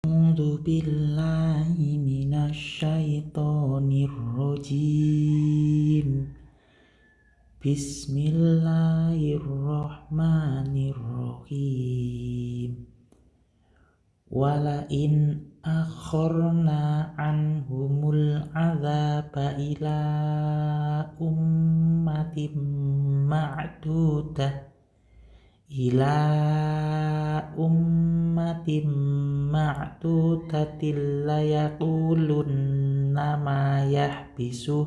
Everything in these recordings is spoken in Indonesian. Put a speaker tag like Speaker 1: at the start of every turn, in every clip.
Speaker 1: A'udzu billahi minasyaitonir rajim. Bismillahirrahmanirrahim. Wala in akhorna anhumul adzaba ila ummatin ma'dudah ila ummatin ma'dudatil layaqulunna ma yahbisuh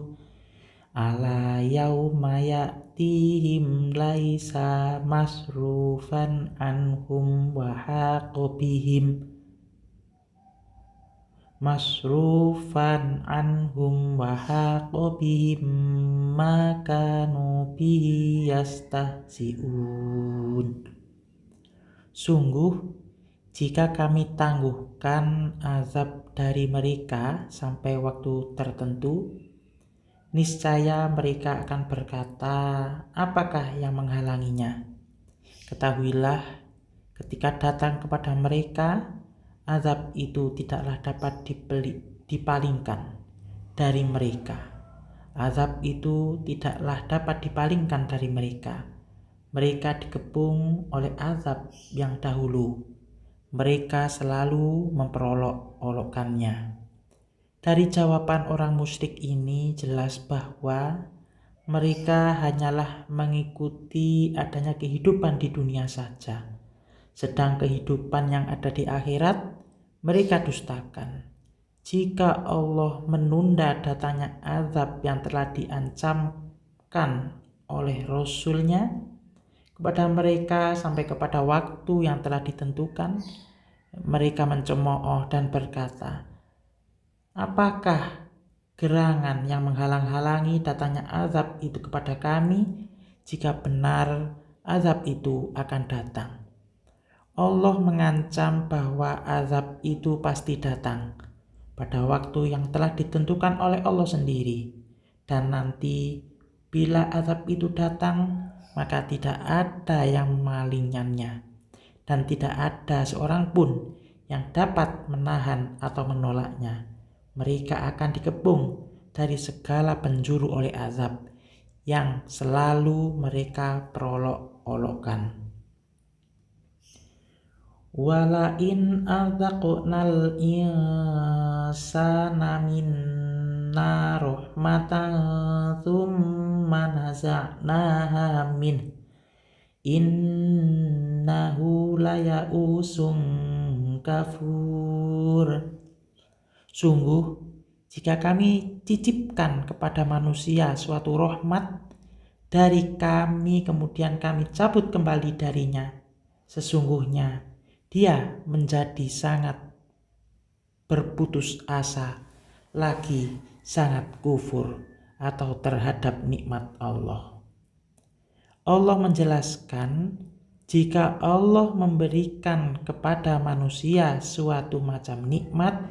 Speaker 1: ala yauma ya'tihim laisa masrufan anhum wa haqobihim ma kanu bihi yastahzi'un. Sungguh, jika kami tangguhkan azab dari mereka sampai waktu tertentu, niscaya mereka akan berkata, apakah yang menghalanginya? Ketahuilah, ketika datang kepada mereka, azab itu tidaklah dapat dipalingkan dari mereka. Azab itu tidaklah dapat dipalingkan dari mereka. Mereka dikepung oleh azab yang dahulu. Mereka selalu memperolok-olokkannya. Dari jawaban orang musyrik ini jelas bahwa mereka hanyalah mengikuti adanya kehidupan di dunia saja. Sedang kehidupan yang ada di akhirat mereka dustakan. Jika Allah menunda datangnya azab yang telah diancamkan oleh Rasul-Nya kepada mereka sampai kepada waktu yang telah ditentukan, mereka mencemooh dan berkata, apakah gerangan yang menghalang-halangi datangnya azab itu kepada kami jika benar azab itu akan datang? Allah mengancam bahwa azab itu pasti datang pada waktu yang telah ditentukan oleh Allah sendiri. Dan nanti bila azab itu datang, maka tidak ada yang memalingannya. Dan tidak ada seorang pun yang dapat menahan atau menolaknya. Mereka akan dikepung dari segala penjuru oleh azab yang selalu mereka perolok-olokkan. Wala in adzaqnal insana minna rahmatan thumma naza'naha min innahu laya'usum kafur. Sungguh, jika kami titipkan kepada manusia suatu rahmat dari kami kemudian kami cabut kembali darinya, sesungguhnya dia menjadi sangat berputus asa, lagi sangat kufur atau terhadap nikmat Allah. Allah menjelaskan, jika Allah memberikan kepada manusia suatu macam nikmat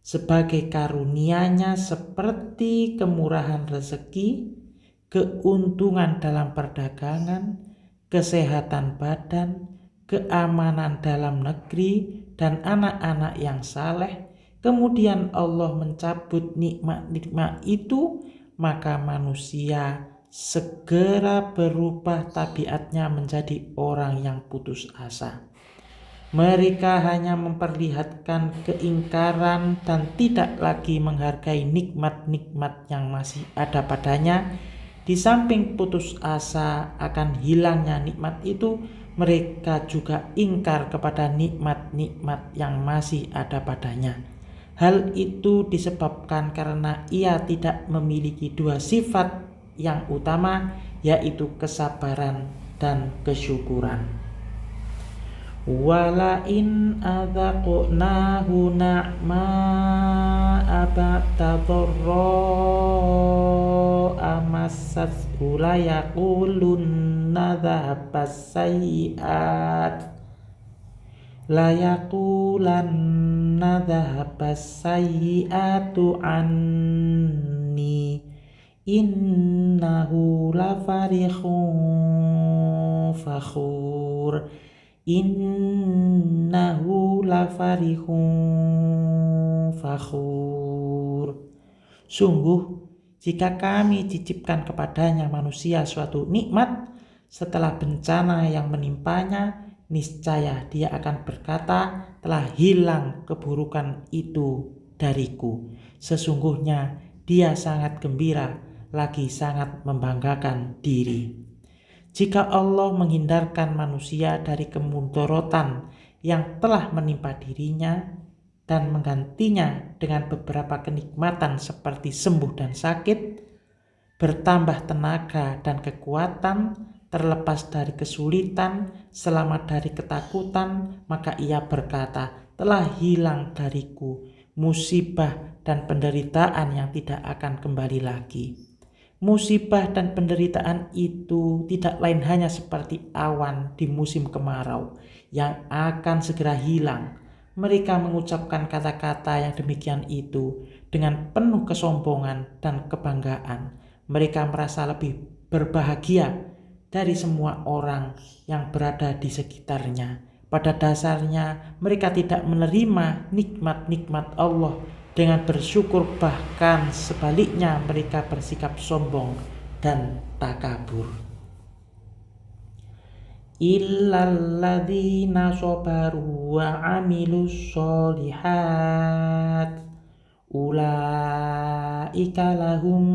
Speaker 1: sebagai karunia-Nya seperti kemurahan rezeki, keuntungan dalam perdagangan, kesehatan badan, keamanan dalam negeri, dan anak-anak yang saleh, kemudian Allah mencabut nikmat-nikmat itu, maka manusia segera berubah tabiatnya menjadi orang yang putus asa. Mereka hanya memperlihatkan keingkaran dan tidak lagi menghargai nikmat-nikmat yang masih ada padanya. Di samping putus asa akan hilangnya nikmat itu, mereka juga ingkar kepada nikmat-nikmat yang masih ada padanya. Hal itu disebabkan karena ia tidak memiliki dua sifat yang utama, yaitu kesabaran dan kesyukuran. Wala in adzaqnahu na'ma'a ba'da dharra'a massathu layaqulunna dhahabbas sayyi'atu anni innahu lafarikhun fakhur. innahu lafarihun fakhur. Sungguh, jika kami cicipkan kepadanya manusia suatu nikmat, setelah bencana yang menimpanya, niscaya dia akan berkata, telah hilang keburukan itu dariku. Sesungguhnya dia sangat gembira, lagi sangat membanggakan diri. Jika Allah menghindarkan manusia dari kemudorotan yang telah menimpa dirinya, dan menggantinya dengan beberapa kenikmatan seperti sembuh dan sakit, bertambah tenaga dan kekuatan, terlepas dari kesulitan, selamat dari ketakutan, maka ia berkata, telah hilang dariku musibah dan penderitaan yang tidak akan kembali lagi. Musibah dan penderitaan itu tidak lain hanya seperti awan di musim kemarau yang akan segera hilang. Mereka mengucapkan kata-kata yang demikian itu dengan penuh kesombongan dan kebanggaan. Mereka merasa lebih berbahagia dari semua orang yang berada di sekitarnya. Pada dasarnya mereka tidak menerima nikmat-nikmat Allah dengan bersyukur, bahkan sebaliknya mereka bersikap sombong dan takabur. Illalladzina sabaru wa amilus sholihat ulaika lahum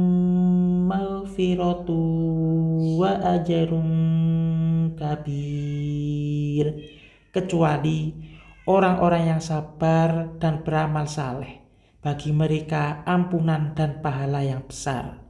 Speaker 1: maghfiratu wa ajrun kabir. Kecuali orang-orang yang sabar dan beramal saleh, bagi mereka ampunan dan pahala yang besar.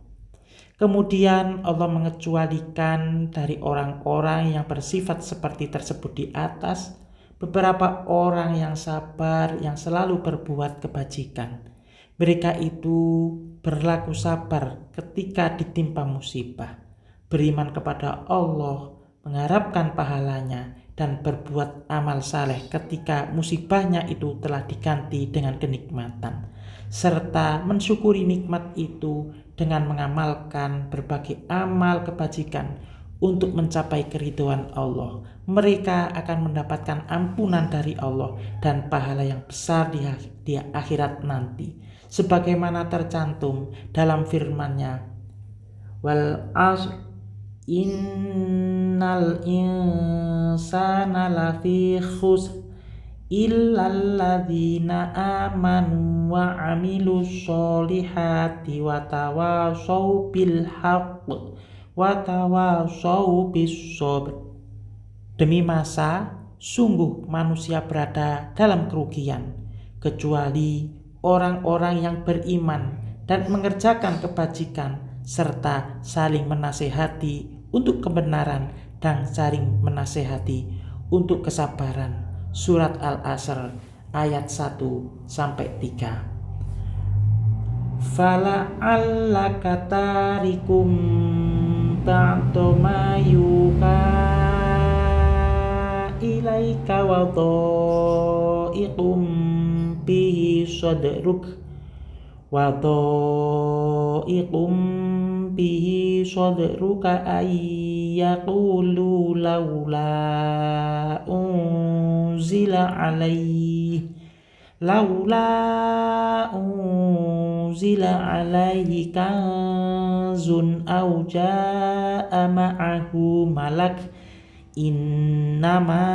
Speaker 1: Kemudian Allah mengecualikan dari orang-orang yang bersifat seperti tersebut di atas beberapa orang yang sabar, yang selalu berbuat kebajikan. Mereka itu berlaku sabar ketika ditimpa musibah, beriman kepada Allah, mengharapkan pahalanya, dan berbuat amal saleh ketika musibahnya itu telah diganti dengan kenikmatan, serta mensyukuri nikmat itu dengan mengamalkan berbagai amal kebajikan untuk mencapai keridhaan Allah. Mereka akan mendapatkan ampunan dari Allah dan pahala yang besar di akhirat nanti, sebagaimana tercantum dalam firman-Nya, wal asr innal insana lafi khusr illalladzina amanu wa amilus sholihati wa tawashaw bil haqq wa tawashaw bis sabr. Demi masa, sungguh manusia berada dalam kerugian, kecuali orang-orang yang beriman dan mengerjakan kebajikan serta saling menasehati untuk kebenaran dan saling menasehati untuk kesabaran. Surat Al-Asr ayat 1-3. Fala'allaka tarikum ba'da ma yuha ilaika wa dha'iqum bihi sadruka ayyaqulu laula unzila alaihi kanzun aw jaa ma'ahu malak innama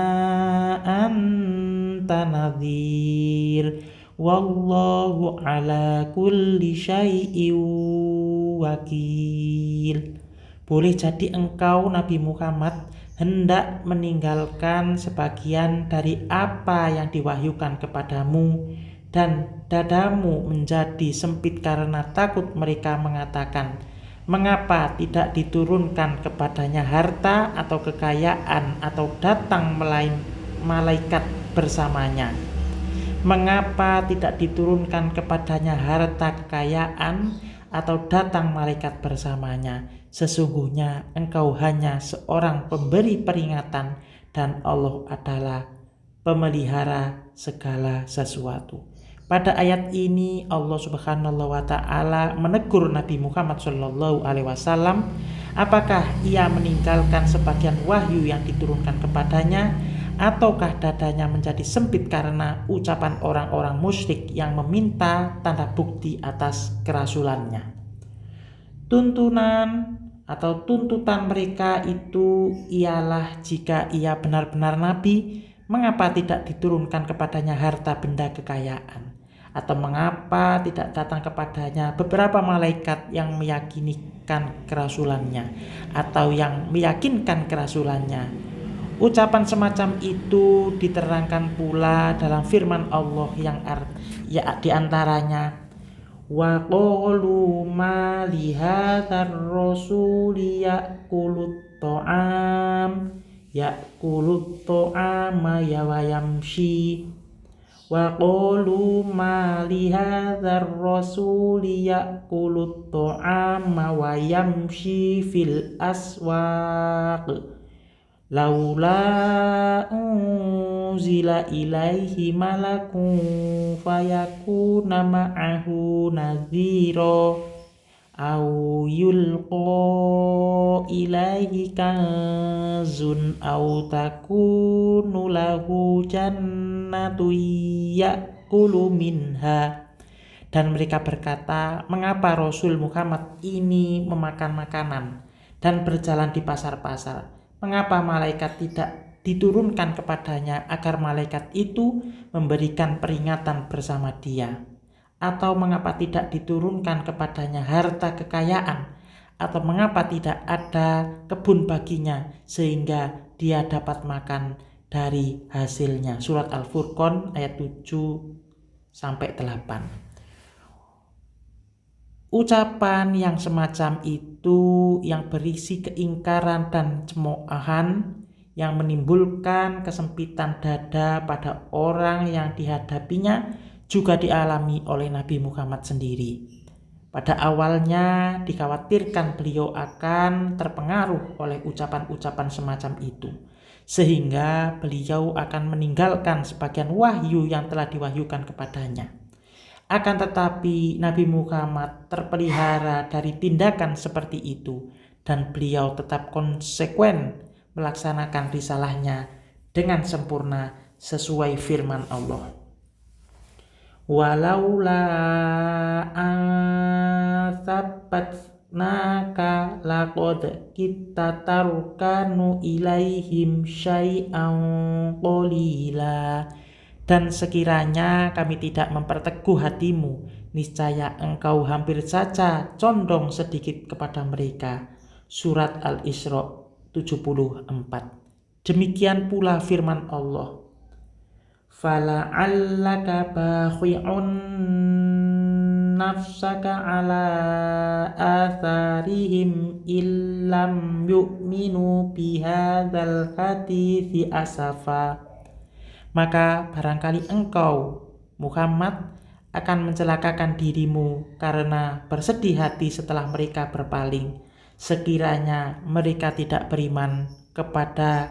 Speaker 1: anta nadhir wallahu ala kulli syai'in wakil. Boleh jadi engkau Nabi Muhammad hendak meninggalkan sebagian dari apa yang diwahyukan kepadamu, dan dadamu menjadi sempit karena takut mereka mengatakan, mengapa tidak diturunkan kepadanya harta atau kekayaan atau datang malaikat bersamanya? Mengapa tidak diturunkan kepadanya harta kekayaan atau datang malaikat bersamanya? Sesungguhnya engkau hanya seorang pemberi peringatan dan Allah adalah pemelihara segala sesuatu. Pada ayat ini Allah Subhanahu wa taala menegur Nabi Muhammad SAW, apakah ia meninggalkan sebagian wahyu yang diturunkan kepadanya Ataukah dadanya menjadi sempit karena ucapan orang-orang musyrik yang meminta tanda bukti atas kerasulannya? Tuntunan atau tuntutan mereka itu ialah jika ia benar-benar nabi, mengapa tidak diturunkan kepadanya harta benda kekayaan? Atau mengapa tidak datang kepadanya beberapa malaikat yang meyakinkan kerasulannya atau yang meyakinkan kerasulannya? Ucapan semacam itu diterangkan pula dalam firman Allah yang diantaranya, wa qalu ma li hadzal rasuli ya'kulut ta'ama wa yamshi wa qalu ma li hadzal rasuli ya'kulut ta'ama wa yamshi fil aswaq laula unzila ilaihi malakun fayakuna ma'ahu nadhira aw yulqa ilaihi kanzun aw takunu lahu jannatu ya'kulu minha. Dan mereka berkata, mengapa Rasul Muhammad ini memakan makanan dan berjalan di pasar-pasar? Mengapa malaikat tidak diturunkan kepadanya agar malaikat itu memberikan peringatan bersama dia? Atau mengapa tidak diturunkan kepadanya harta kekayaan? Atau mengapa tidak ada kebun baginya sehingga dia dapat makan dari hasilnya? Surat Al-Furqan ayat 7-8. Ucapan yang semacam itu yang berisi keingkaran dan cemoohan yang menimbulkan kesempitan dada pada orang yang dihadapinya juga dialami oleh Nabi Muhammad sendiri. Pada awalnya dikhawatirkan beliau akan terpengaruh oleh ucapan-ucapan semacam itu, sehingga beliau akan meninggalkan sebagian wahyu yang telah diwahyukan kepadanya. Akan tetapi Nabi Muhammad terpelihara dari tindakan seperti itu dan beliau tetap konsekuen melaksanakan risalahnya dengan sempurna sesuai firman Allah. Walaula ansabbatnaka laqad kita tarukanu ilaihim syai'an qalila. Dan sekiranya kami tidak memperteguh hatimu, niscaya engkau hampir saja condong sedikit kepada mereka. Surat Al-Isra 74. Demikian pula firman Allah, fala'allaka bakhi'un nafsaka ala atharihim illam yu'minu bihadzal hadithi asafa. Maka barangkali engkau, Muhammad, akan mencelakakan dirimu karena bersedih hati setelah mereka berpaling, sekiranya mereka tidak beriman kepada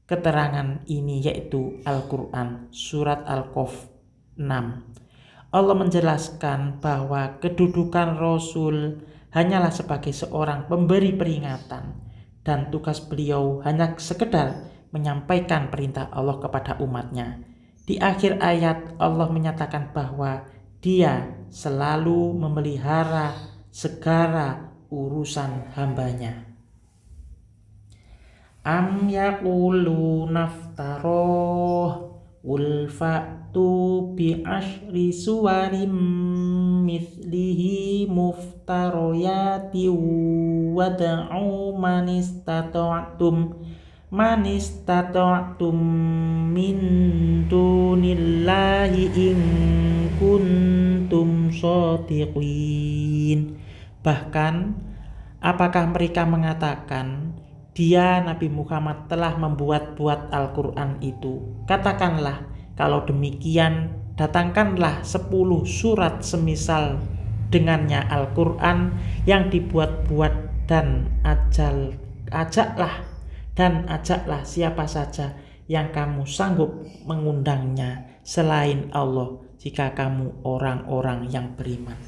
Speaker 1: keterangan ini, yaitu Al-Quran. Surat Al-Qaf 6. Allah menjelaskan bahwa kedudukan Rasul hanyalah sebagai seorang pemberi peringatan, dan tugas beliau hanya sekedar menyampaikan perintah Allah kepada umatnya. Di akhir ayat Allah menyatakan bahwa Dia selalu memelihara segala urusan hambanya. Am yaqulu naftaroh qul fa'tu bi asyri suwarim mithlihi muftaroyati wad'u man istata'tum min dunillahi in kuntum shadiqin. Bahkan apakah mereka mengatakan dia Nabi Muhammad telah membuat-buat Al-Quran itu? Katakanlah, kalau demikian datangkanlah 10 surat semisal dengannya Al-Quran yang dibuat-buat dan ajaklah siapa saja yang kamu sanggup mengundangnya selain Allah jika kamu orang-orang yang beriman.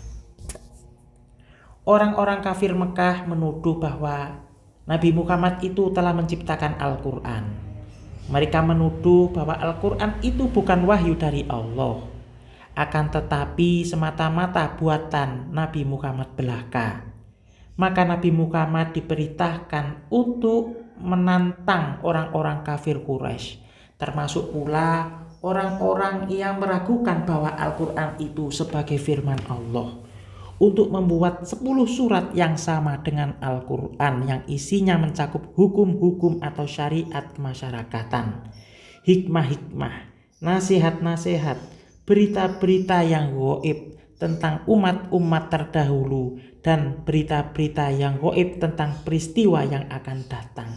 Speaker 1: Orang-orang kafir Mekah menuduh bahwa Nabi Muhammad itu telah menciptakan Al-Quran. Mereka menuduh bahwa Al-Quran itu bukan wahyu dari Allah, akan tetapi semata-mata buatan Nabi Muhammad belaka. Maka Nabi Muhammad diperintahkan untuk menantang orang-orang kafir Quraisy, termasuk pula orang-orang yang meragukan bahwa Al-Quran itu sebagai firman Allah, untuk membuat 10 surat yang sama dengan Al-Quran yang isinya mencakup hukum-hukum atau syariat kemasyarakatan, hikmah-hikmah, nasihat-nasihat, berita-berita yang gaib tentang umat-umat terdahulu, dan berita-berita yang gaib tentang peristiwa yang akan datang,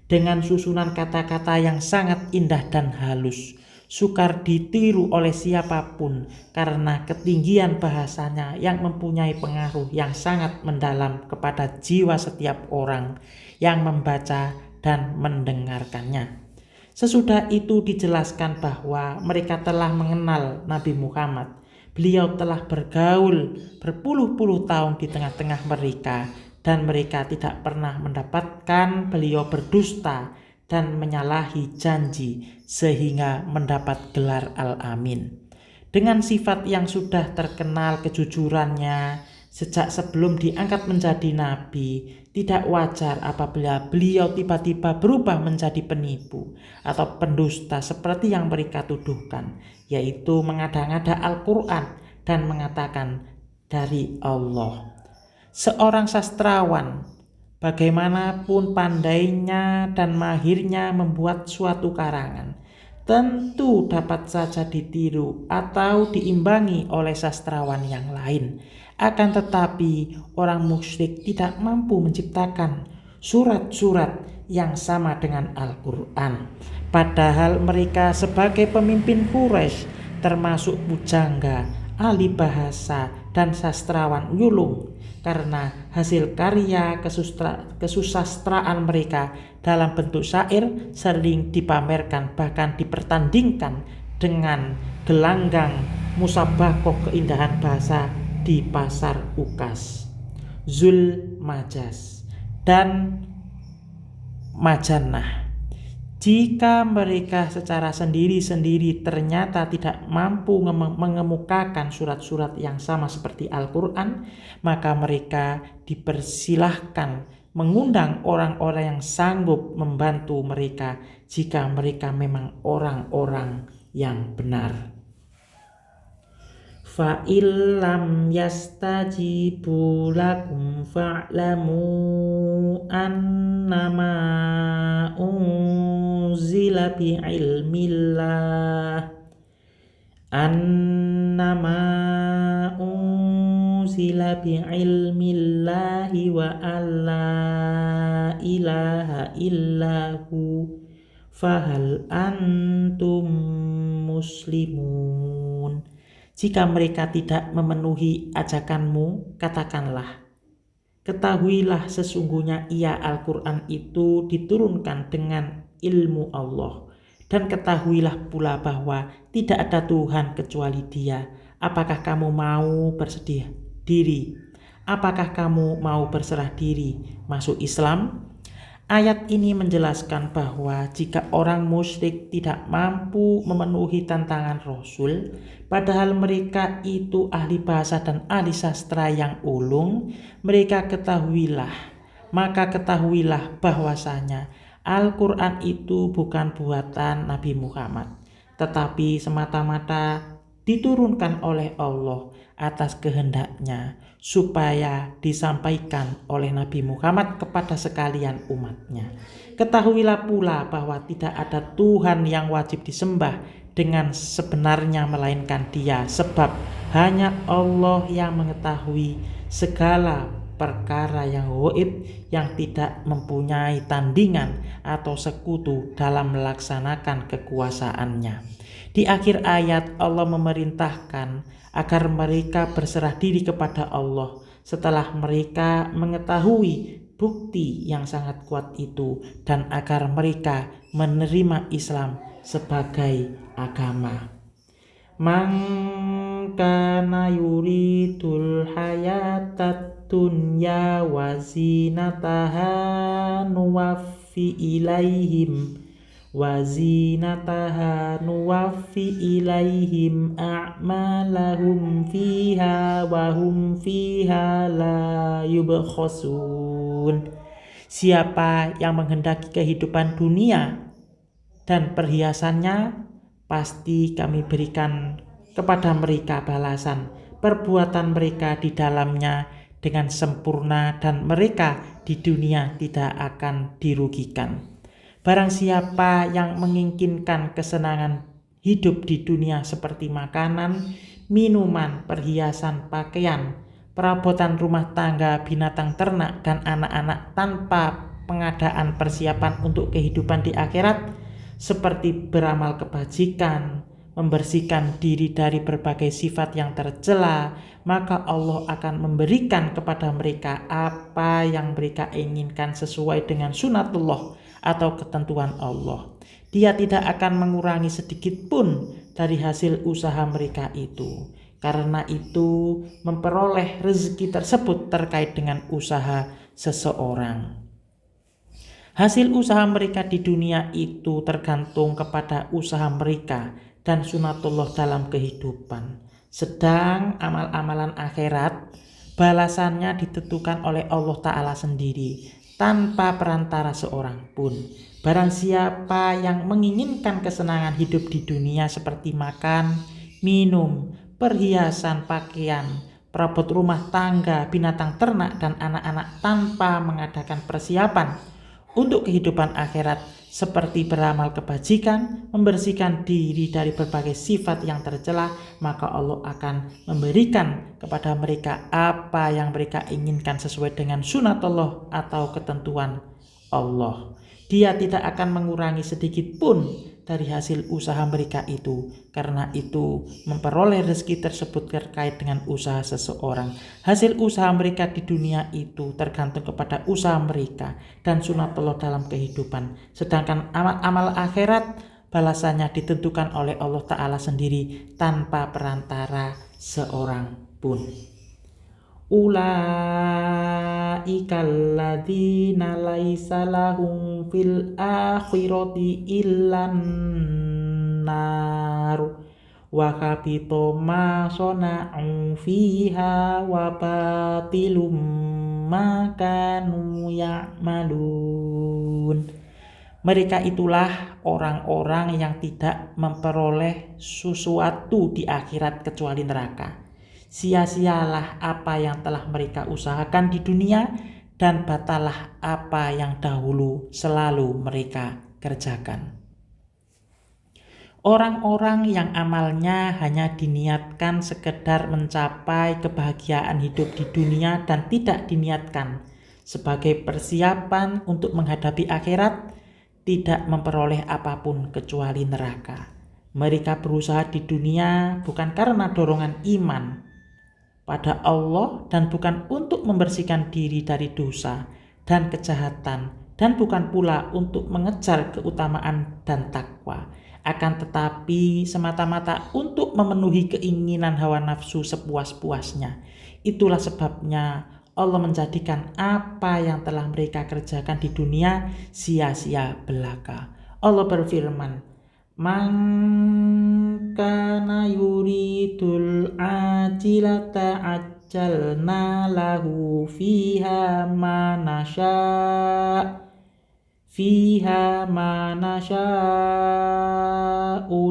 Speaker 1: dengan susunan kata-kata yang sangat indah dan halus, sukar ditiru oleh siapapun karena ketinggian bahasanya yang mempunyai pengaruh yang sangat mendalam kepada jiwa setiap orang yang membaca dan mendengarkannya. Sesudah itu dijelaskan bahwa mereka telah mengenal Nabi Muhammad. Beliau telah bergaul berpuluh-puluh tahun di tengah-tengah mereka, dan mereka tidak pernah mendapatkan beliau berdusta dan menyalahi janji sehingga mendapat gelar Al-Amin. Dengan sifat yang sudah terkenal kejujurannya sejak sebelum diangkat menjadi nabi, tidak wajar apabila beliau tiba-tiba berubah menjadi penipu atau pendusta seperti yang mereka tuduhkan, yaitu mengada-ngada Al-Quran dan mengatakan dari Allah. Seorang sastrawan, bagaimanapun pandainya dan mahirnya membuat suatu karangan, tentu dapat saja ditiru atau diimbangi oleh sastrawan yang lain. Akan tetapi orang musyrik tidak mampu menciptakan surat-surat yang sama dengan Al-Quran. Padahal mereka sebagai pemimpin Quraisy, termasuk pujangga, ahli bahasa, dan sastrawan yulung, karena hasil karya kesusastraan mereka dalam bentuk syair sering dipamerkan, bahkan dipertandingkan dengan gelanggang musabakoh keindahan bahasa di pasar Ukas, Zul Majas, dan Majannah. Jika mereka secara sendiri-sendiri ternyata tidak mampu mengemukakan surat-surat yang sama seperti Al-Quran, maka mereka dipersilahkan mengundang orang-orang yang sanggup membantu mereka jika mereka memang orang-orang yang benar. Fa'illam yastajibu lakum fa'lamu annama unzila bi'ilmillah wa alla ilaha illahu fahal antum muslimun. Jika mereka tidak memenuhi ajakanmu, katakanlah, ketahuilah sesungguhnya ia Al-Quran itu diturunkan dengan ilmu Allah, dan ketahuilah pula bahwa tidak ada Tuhan kecuali Dia. Apakah kamu mau bersedih diri? Apakah kamu mau berserah diri masuk Islam? Ayat ini menjelaskan bahwa jika orang musyrik tidak mampu memenuhi tantangan Rasul, padahal mereka itu ahli bahasa dan ahli sastra yang ulung, maka ketahuilah bahwasanya Al-Quran itu bukan buatan Nabi Muhammad, tetapi semata-mata diturunkan oleh Allah atas kehendaknya, supaya disampaikan oleh Nabi Muhammad kepada sekalian umatnya. Ketahuilah pula bahwa tidak ada Tuhan yang wajib disembah dengan sebenarnya melainkan Dia, sebab hanya Allah yang mengetahui segala perkara yang gaib, yang tidak mempunyai tandingan atau sekutu dalam melaksanakan kekuasaannya. Di akhir ayat Allah memerintahkan agar mereka berserah diri kepada Allah setelah mereka mengetahui bukti yang sangat kuat itu, dan agar mereka menerima Islam sebagai agama. Man kana yuridul hayatat dunya wa zinataha nuwaffi ilaihim wa zinataha nuwaffi ilaihim a'malahum fiha wa hum fiha la yubkhasun. Siapa yang menghendaki kehidupan dunia dan perhiasannya, pasti kami berikan kepada mereka balasan perbuatan mereka di dalamnya dengan sempurna, dan mereka di dunia tidak akan dirugikan. Barang siapa yang menginginkan kesenangan hidup di dunia seperti makanan, minuman, perhiasan, pakaian, perabotan rumah tangga, binatang ternak, dan anak-anak tanpa pengadaan persiapan untuk kehidupan di akhirat, seperti beramal kebajikan, membersihkan diri dari berbagai sifat yang tercela, maka Allah akan memberikan kepada mereka apa yang mereka inginkan sesuai dengan sunatullah atau ketentuan Allah. Dia tidak akan mengurangi sedikit pun dari hasil usaha mereka itu. Karena itu, memperoleh rezeki tersebut terkait dengan usaha seseorang. Hasil usaha mereka di dunia itu tergantung kepada usaha mereka dan sunatullah dalam kehidupan. Sedang amal-amalan akhirat, balasannya ditentukan oleh Allah Ta'ala sendiri, tanpa perantara seorang pun. Barang siapa yang menginginkan kesenangan hidup di dunia seperti makan, minum, perhiasan, pakaian, perabot rumah tangga, binatang ternak, dan anak-anak tanpa mengadakan persiapan untuk kehidupan akhirat, seperti beramal kebajikan, membersihkan diri dari berbagai sifat yang tercela, maka Allah akan memberikan kepada mereka apa yang mereka inginkan sesuai dengan sunatullah atau ketentuan Allah. Dia tidak akan mengurangi sedikit pun dari hasil usaha mereka itu. Karena itu, memperoleh rezeki tersebut terkait dengan usaha seseorang. Hasil usaha mereka di dunia itu tergantung kepada usaha mereka dan sunatullah dalam kehidupan. Sedangkan amal-amal akhirat, balasannya ditentukan oleh Allah Ta'ala sendiri tanpa perantara seorang pun. Ulaika alladzina laisa lahum fil akhirati illan nar wa habita ma sana'u fiha wa batilum ma kanu ya'malun. Mereka itulah orang-orang yang tidak memperoleh sesuatu di akhirat kecuali neraka. Sia-sialah apa yang telah mereka usahakan di dunia, dan batalah apa yang dahulu selalu mereka kerjakan. Orang-orang yang amalnya hanya diniatkan sekedar mencapai kebahagiaan hidup di dunia dan tidak diniatkan sebagai persiapan untuk menghadapi akhirat, tidak memperoleh apapun kecuali neraka. Mereka berusaha di dunia bukan karena dorongan iman pada Allah dan bukan untuk membersihkan diri dari dosa dan kejahatan, dan bukan pula untuk mengejar keutamaan dan takwa, akan tetapi semata-mata untuk memenuhi keinginan hawa nafsu sepuas-puasnya. Itulah sebabnya Allah menjadikan apa yang telah mereka kerjakan di dunia sia-sia belaka. Allah berfirman, "Man kana yuridul ajilata ajjalna lahu fiha ma nasya'u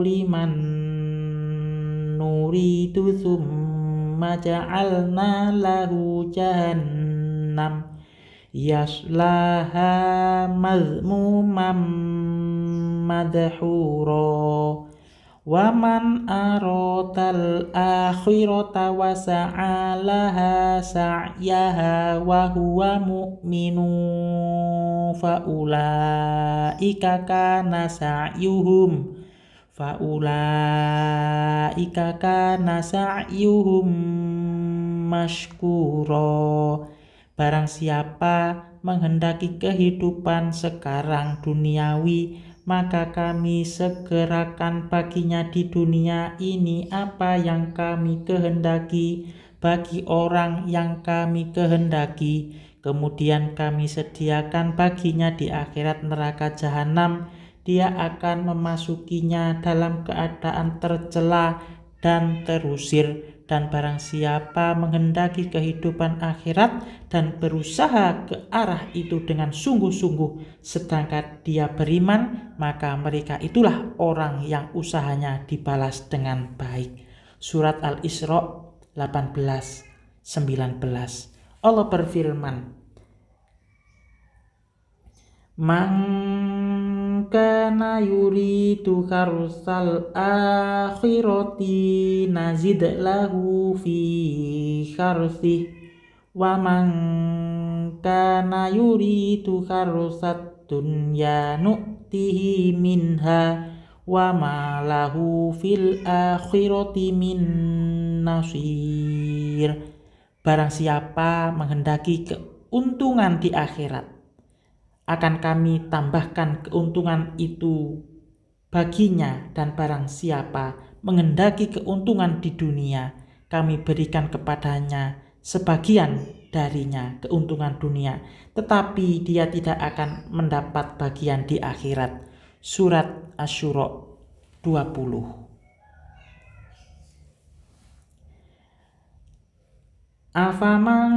Speaker 1: liman nuridu thumma ja'alna lahu jahannam yaslaha madhmuman madhura wa man aradal akhirata wa sa'alaha sa'yaha wa huwa mu'minun faulaika kana sa'yuhum mashkura. Barang siapa menghendaki kehidupan sekarang duniawi, maka kami segerakan baginya di dunia ini apa yang kami kehendaki bagi orang yang kami kehendaki. Kemudian kami sediakan baginya di akhirat neraka jahanam dia akan memasukinya dalam keadaan tercela dan terusir. Dan barang siapa menghendaki kehidupan akhirat dan berusaha ke arah itu dengan sungguh-sungguh sedangkan dia beriman, maka mereka itulah orang yang usahanya dibalas dengan baik. Surat Al-Isra 18-19. Allah berfirman, "Man kana yuridu karsal akhirati nazid lahu fi karsih wa man kana yuridu karsat dunya nu'tihi minha wa ma lahu fil akhirati min nasir." Barang siapa menghendaki keuntungan di akhirat, akan kami tambahkan keuntungan itu baginya, dan barang siapa menghendaki keuntungan di dunia, kami berikan kepadanya sebagian darinya, keuntungan dunia, tetapi dia tidak akan mendapat bagian di akhirat. Surat Asy-Syura 20. Afaman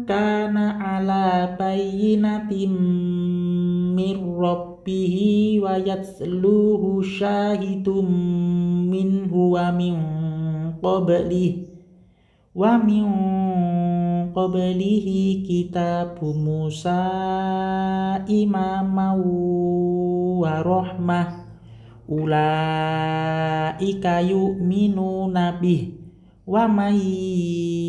Speaker 1: kana ala bayyinatin mir rabbihi wa yatsluhu syahidum minhu wa min qablihi kitabu Musa imamau wa rahmah ulaika yu'minuna bih wa may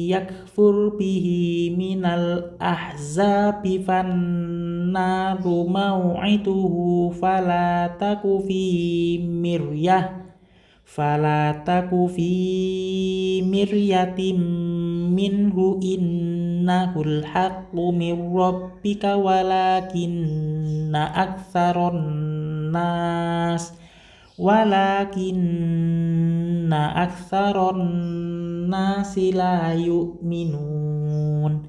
Speaker 1: yakfur bihi minal ahzabi fannaru mau'iduhu fala taku fi miryatin minhu innahul haqqu mir rabbika walakinna aktsaron nasi la yu'minun.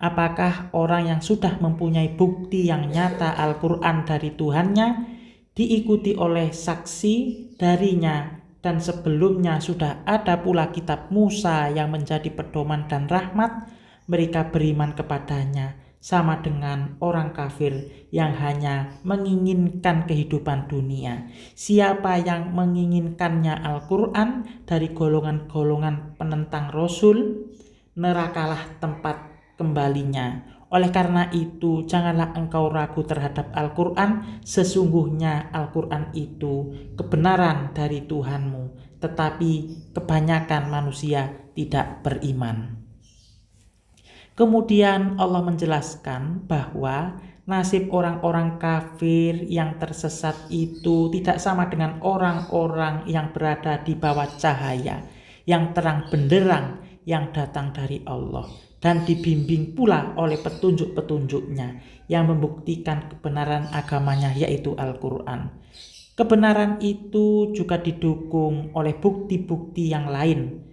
Speaker 1: Apakah orang yang sudah mempunyai bukti yang nyata Al-Quran dari Tuhannya, diikuti oleh saksi darinya, dan sebelumnya sudah ada pula kitab Musa yang menjadi pedoman dan rahmat, mereka beriman kepadanya, sama dengan orang kafir yang hanya menginginkan kehidupan dunia. Siapa yang menginginkannya Al-Quran dari golongan-golongan penentang Rasul, nerakalah tempat kembalinya. Oleh karena itu, janganlah engkau ragu terhadap Al-Quran. Sesungguhnya Al-Quran itu kebenaran dari Tuhanmu, tetapi kebanyakan manusia tidak beriman. Kemudian Allah menjelaskan bahwa nasib orang-orang kafir yang tersesat itu tidak sama dengan orang-orang yang berada di bawah cahaya yang terang benderang yang datang dari Allah dan dibimbing pula oleh petunjuk-petunjuknya yang membuktikan kebenaran agamanya, yaitu Al-Quran. Kebenaran itu juga didukung oleh bukti-bukti yang lain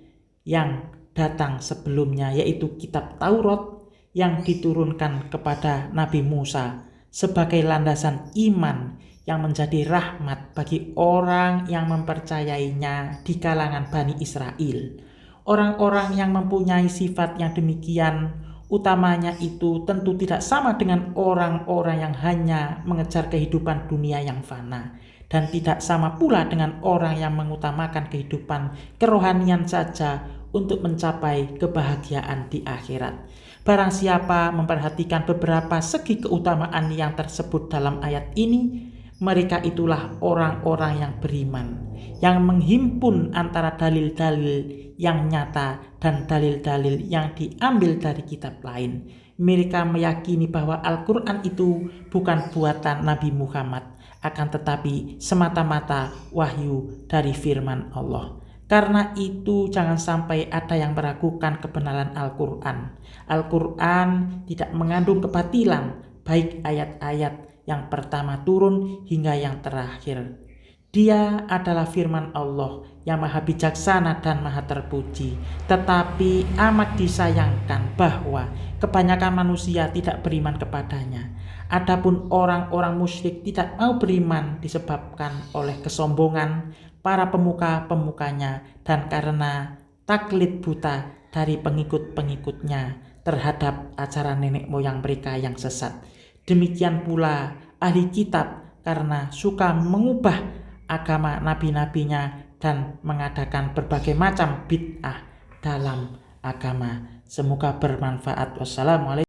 Speaker 1: yang datang sebelumnya, yaitu kitab Taurat yang diturunkan kepada Nabi Musa sebagai landasan iman yang menjadi rahmat bagi orang yang mempercayainya di kalangan Bani Israel. Orang-orang yang mempunyai sifat yang demikian utamanya itu tentu tidak sama dengan orang-orang yang hanya mengejar kehidupan dunia yang fana, dan tidak sama pula dengan orang yang mengutamakan kehidupan kerohanian saja untuk mencapai kebahagiaan di akhirat. Barang siapa memperhatikan beberapa segi keutamaan yang tersebut dalam ayat ini, mereka itulah orang-orang yang beriman, yang menghimpun antara dalil-dalil yang nyata dan dalil-dalil yang diambil dari kitab lain. Mereka meyakini bahwa Al-Quran itu bukan buatan Nabi Muhammad, akan tetapi semata-mata wahyu dari firman Allah. Karena itu jangan sampai ada yang meragukan kebenaran Al-Quran. Al-Quran tidak mengandung kebatilan, baik ayat-ayat yang pertama turun hingga yang terakhir. Dia adalah firman Allah yang maha bijaksana dan maha terpuji. Tetapi amat disayangkan bahwa kebanyakan manusia tidak beriman kepadanya. Adapun orang-orang musyrik tidak mau beriman disebabkan oleh kesombongan para pemuka-pemukanya dan karena taklid buta dari pengikut-pengikutnya terhadap ajaran nenek moyang mereka yang sesat. Demikian pula ahli kitab karena suka mengubah agama nabi-nabinya dan mengadakan berbagai macam bid'ah dalam agama. Semoga bermanfaat. Wassalamualaikum.